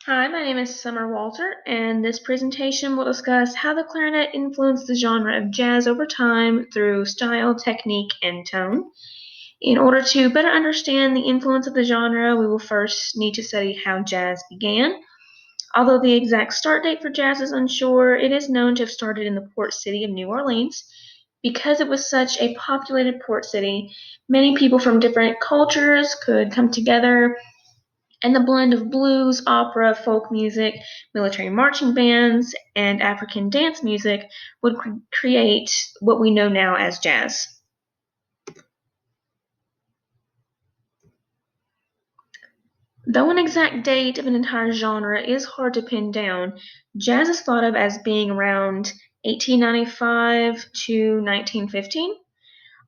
Hi, my name is Summer Walter, and this presentation will discuss how the clarinet influenced the genre of jazz over time through style, technique, and tone. In order to better understand the influence of the genre, we will first need to study how jazz began. Although the exact start date for jazz is unsure, it is known to have started in the port city of New Orleans. Because it was such a populated port city, many people from different cultures could come together, and the blend of blues, opera, folk music, military marching bands, and African dance music would create what we know now as jazz. Though an exact date of an entire genre is hard to pin down, jazz is thought of as being around 1895 to 1915.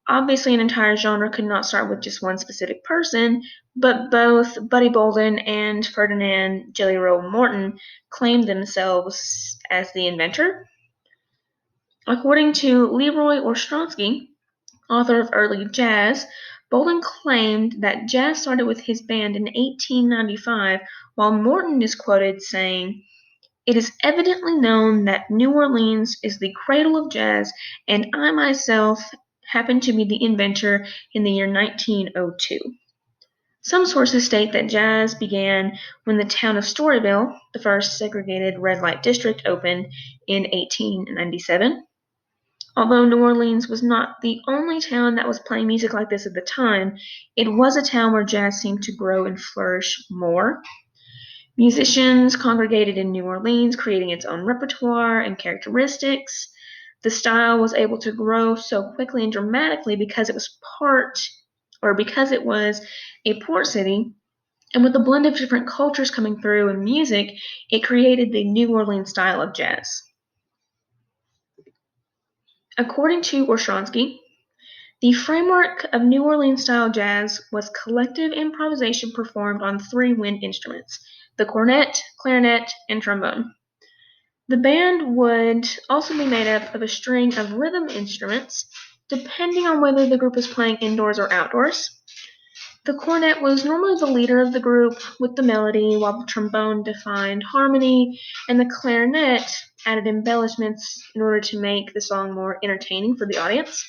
Obviously, an entire genre could not start with just one specific person, but both Buddy Bolden and Ferdinand Jelly Roll Morton claimed themselves as the inventor. According to Leroy Ostrowski, author of Early Jazz, Bolden claimed that jazz started with his band in 1895, while Morton is quoted saying, "It is evidently known that New Orleans is the cradle of jazz, and I myself happened to be the inventor in the year 1902." Some sources state that jazz began when the town of Storyville, the first segregated red light district, opened in 1897. Although New Orleans was not the only town that was playing music like this at the time, it was a town where jazz seemed to grow and flourish more. Musicians congregated in New Orleans, creating its own repertoire and characteristics. The style was able to grow so quickly and dramatically because it was a port city, and with a blend of different cultures coming through in music, it created the New Orleans style of jazz. According to Ostrowski, the framework of New Orleans style jazz was collective improvisation performed on three wind instruments: the cornet, clarinet, and trombone. The band would also be made up of a string of rhythm instruments, depending on whether the group was playing indoors or outdoors. The cornet was normally the leader of the group with the melody, while the trombone defined harmony, and the clarinet added embellishments in order to make the song more entertaining for the audience.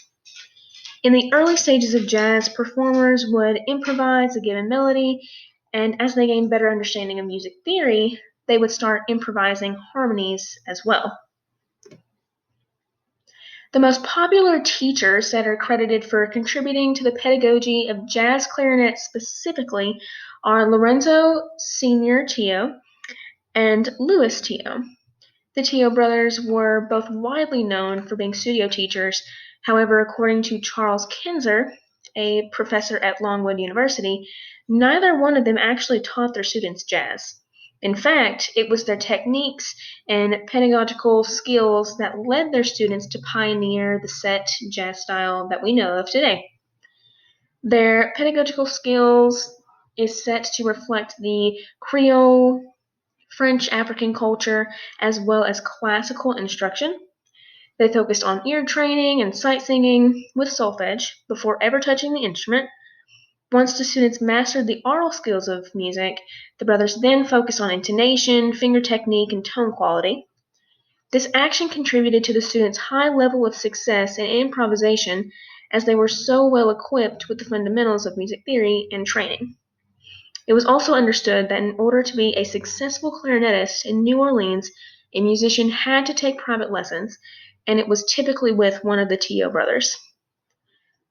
In the early stages of jazz, performers would improvise a given melody, and as they gained better understanding of music theory, they would start improvising harmonies as well. The most popular teachers that are credited for contributing to the pedagogy of jazz clarinet specifically are Lorenzo Sr. Tio and Louis Tio. The Tio brothers were both widely known for being studio teachers. However, according to Charles Kinzer, a professor at Longwood University, neither one of them actually taught their students jazz. In fact, it was their techniques and pedagogical skills that led their students to pioneer the set jazz style that we know of today. Their pedagogical skills is set to reflect the Creole, French African culture, as well as classical instruction. They focused on ear training and sight singing with solfege before ever touching the instrument. Once the students mastered the aural skills of music, the brothers then focused on intonation, finger technique, and tone quality. This action contributed to the students' high level of success in improvisation, as they were so well equipped with the fundamentals of music theory and training. It was also understood that in order to be a successful clarinetist in New Orleans, a musician had to take private lessons, and it was typically with one of the Tio brothers.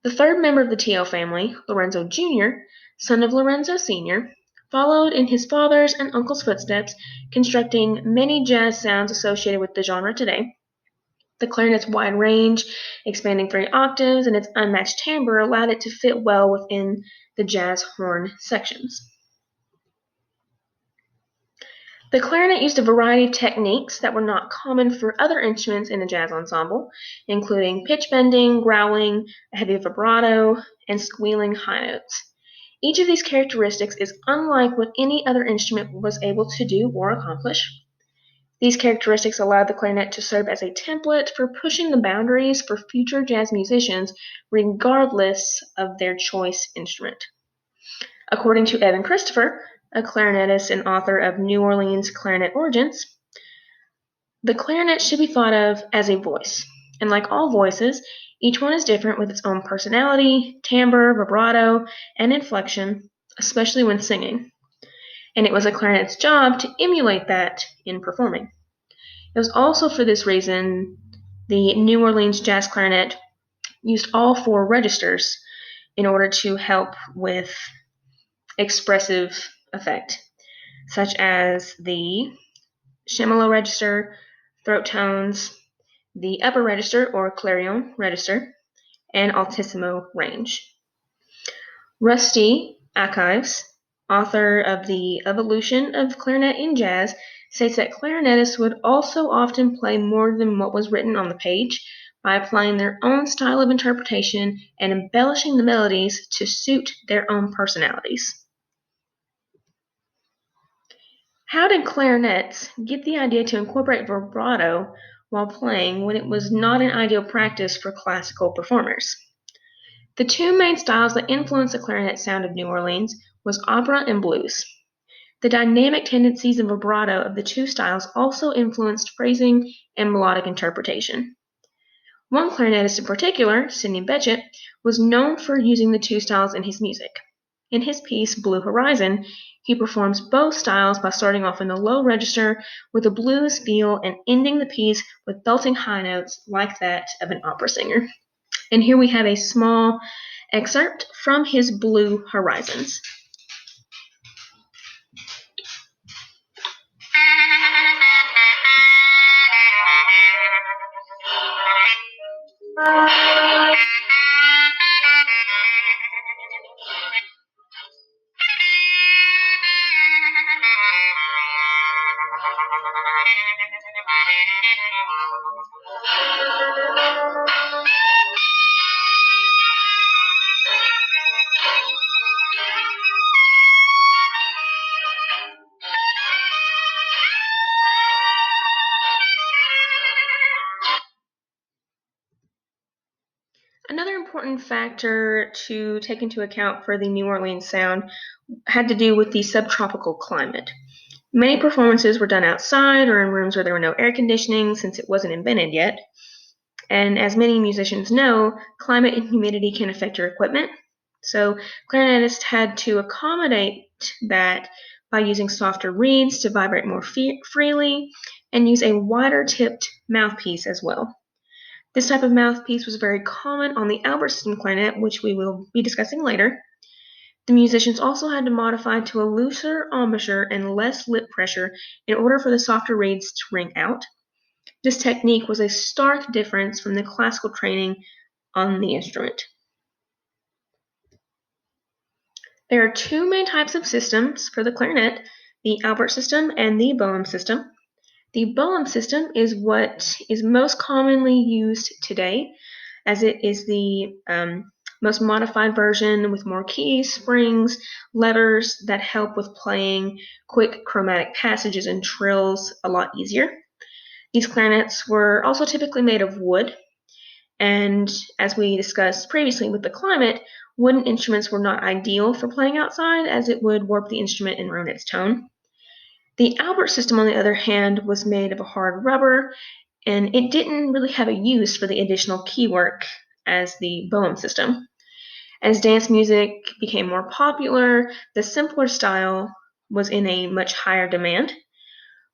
The third member of the Tio family, Lorenzo Jr., son of Lorenzo Sr., followed in his father's and uncle's footsteps, constructing many jazz sounds associated with the genre today. The clarinet's wide range, expanding 3 octaves, and its unmatched timbre allowed it to fit well within the jazz horn sections. The clarinet used a variety of techniques that were not common for other instruments in a jazz ensemble, including pitch bending, growling, a heavy vibrato, and squealing high notes. Each of these characteristics is unlike what any other instrument was able to do or accomplish. These characteristics allowed the clarinet to serve as a template for pushing the boundaries for future jazz musicians, regardless of their choice instrument. According to Evan Christopher, a clarinetist and author of New Orleans Clarinet Origins, the clarinet should be thought of as a voice. And like all voices, each one is different with its own personality, timbre, vibrato, and inflection, especially when singing. And it was a clarinet's job to emulate that in performing. It was also for this reason the New Orleans jazz clarinet used all four registers in order to help with expressive effect, such as the tremolo register, throat tones, the upper register or clarion register, and altissimo range. Rusty Archives, author of The Evolution of Clarinet in Jazz, states that clarinetists would also often play more than what was written on the page by applying their own style of interpretation and embellishing the melodies to suit their own personalities. How did clarinets get the idea to incorporate vibrato while playing when it was not an ideal practice for classical performers? The two main styles that influenced the clarinet sound of New Orleans was opera and blues. The dynamic tendencies and vibrato of the two styles also influenced phrasing and melodic interpretation. One clarinetist in particular, Sidney Bechet, was known for using the two styles in his music. In his piece, Blue Horizon, he performs both styles by starting off in the low register with a blues feel and ending the piece with belting high notes like that of an opera singer. And here we have a small excerpt from his Blue Horizons. Another important factor to take into account for the New Orleans sound had to do with the subtropical climate. Many performances were done outside or in rooms where there were no air conditioning since it wasn't invented yet. And as many musicians know, climate and humidity can affect your equipment. So clarinetists had to accommodate that by using softer reeds to vibrate more freely and use a wider tipped mouthpiece as well. This type of mouthpiece was very common on the Albert system clarinet, which we will be discussing later. The musicians also had to modify to a looser embouchure and less lip pressure in order for the softer reeds to ring out. This technique was a stark difference from the classical training on the instrument. There are two main types of systems for the clarinet, the Albert system and the Boehm system. The Boehm system is what is most commonly used today, as it is the most modified version with more keys, springs, levers that help with playing quick chromatic passages and trills a lot easier. These clarinets were also typically made of wood, and as we discussed previously with the climate, wooden instruments were not ideal for playing outside as it would warp the instrument and ruin its tone. The Albert system, on the other hand, was made of a hard rubber, and it didn't really have a use for the additional key work as the Boehm system. As dance music became more popular, the simpler style was in a much higher demand.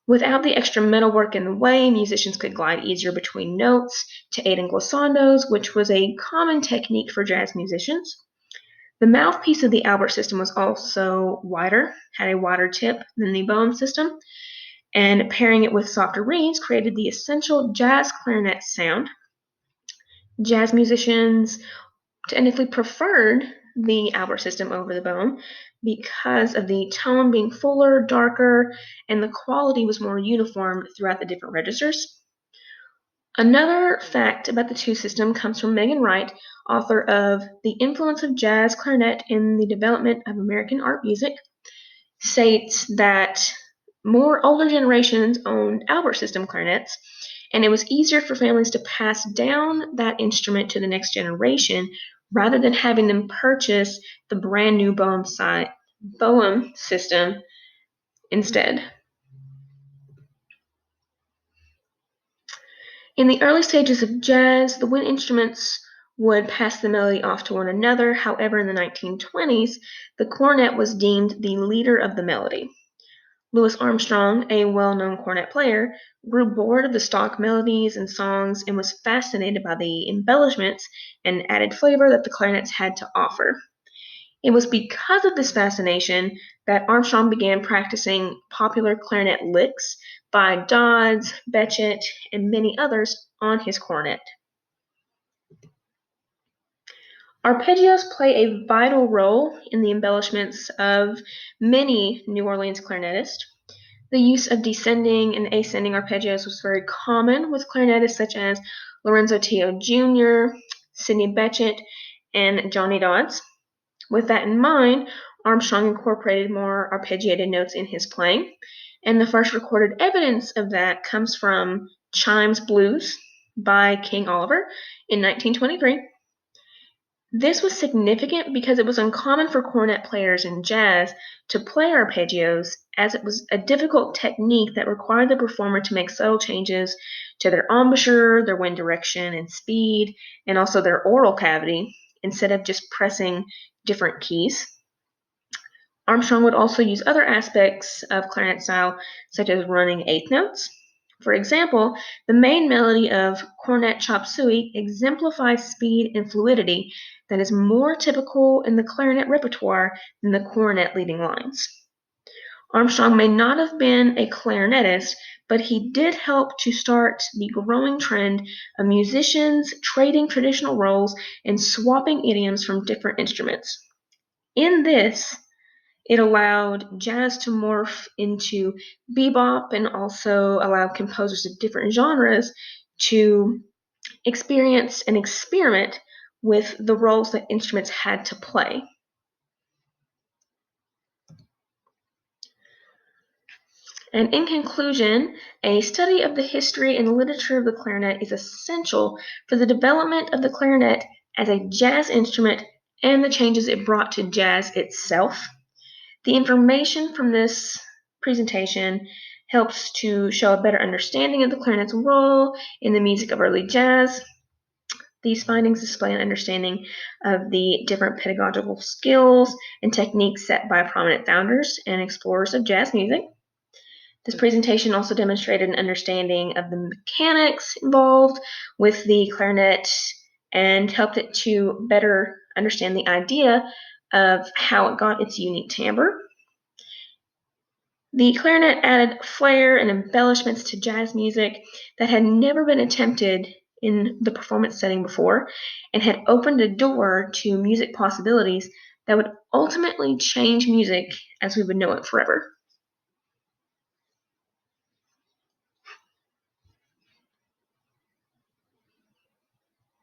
Without the extra metalwork in the way, musicians could glide easier between notes to aid in glissandos, which was a common technique for jazz musicians. The mouthpiece of the Albert system was also wider, had a wider tip than the Boehm system, and pairing it with softer reeds created the essential jazz clarinet sound. Jazz musicians technically preferred the Albert system over the Boehm because of the tone being fuller, darker, and the quality was more uniform throughout the different registers. Another fact about the two systems comes from Megan Wright, author of The Influence of Jazz Clarinet in the Development of American Art Music, states that more older generations owned Albert system clarinets, and it was easier for families to pass down that instrument to the next generation rather than having them purchase the brand new Boehm Boehm system instead. In the early stages of jazz, the wind instruments would pass the melody off to one another. However, in the 1920s, the cornet was deemed the leader of the melody. Louis Armstrong, a well-known cornet player, grew bored of the stock melodies and songs and was fascinated by the embellishments and added flavor that the clarinets had to offer. It was because of this fascination that Armstrong began practicing popular clarinet licks by Dodds, Bechet, and many others on his cornet. Arpeggios play a vital role in the embellishments of many New Orleans clarinetists. The use of descending and ascending arpeggios was very common with clarinetists such as Lorenzo Tio Jr., Sidney Bechet, and Johnny Dodds. With that in mind, Armstrong incorporated more arpeggiated notes in his playing, and the first recorded evidence of that comes from Chimes Blues by King Oliver in 1923. This was significant because it was uncommon for cornet players in jazz to play arpeggios, as it was a difficult technique that required the performer to make subtle changes to their embouchure, their wind direction and speed, and also their oral cavity, instead of just pressing different keys. Armstrong would also use other aspects of clarinet style, such as running eighth notes. For example, the main melody of Cornet Chop Suey exemplifies speed and fluidity that is more typical in the clarinet repertoire than the cornet leading lines. Armstrong may not have been a clarinetist, but he did help to start the growing trend of musicians trading traditional roles and swapping idioms from different instruments. In this, it allowed jazz to morph into bebop and also allowed composers of different genres to experience and experiment with the roles that instruments had to play. And in conclusion, a study of the history and literature of the clarinet is essential for the development of the clarinet as a jazz instrument and the changes it brought to jazz itself. The information from this presentation helps to show a better understanding of the clarinet's role in the music of early jazz. These findings display an understanding of the different pedagogical skills and techniques set by prominent founders and explorers of jazz music. This presentation also demonstrated an understanding of the mechanics involved with the clarinet and helped it to better understand the idea of how it got its unique timbre. The clarinet added flair and embellishments to jazz music that had never been attempted in the performance setting before, and had opened a door to music possibilities that would ultimately change music as we would know it forever.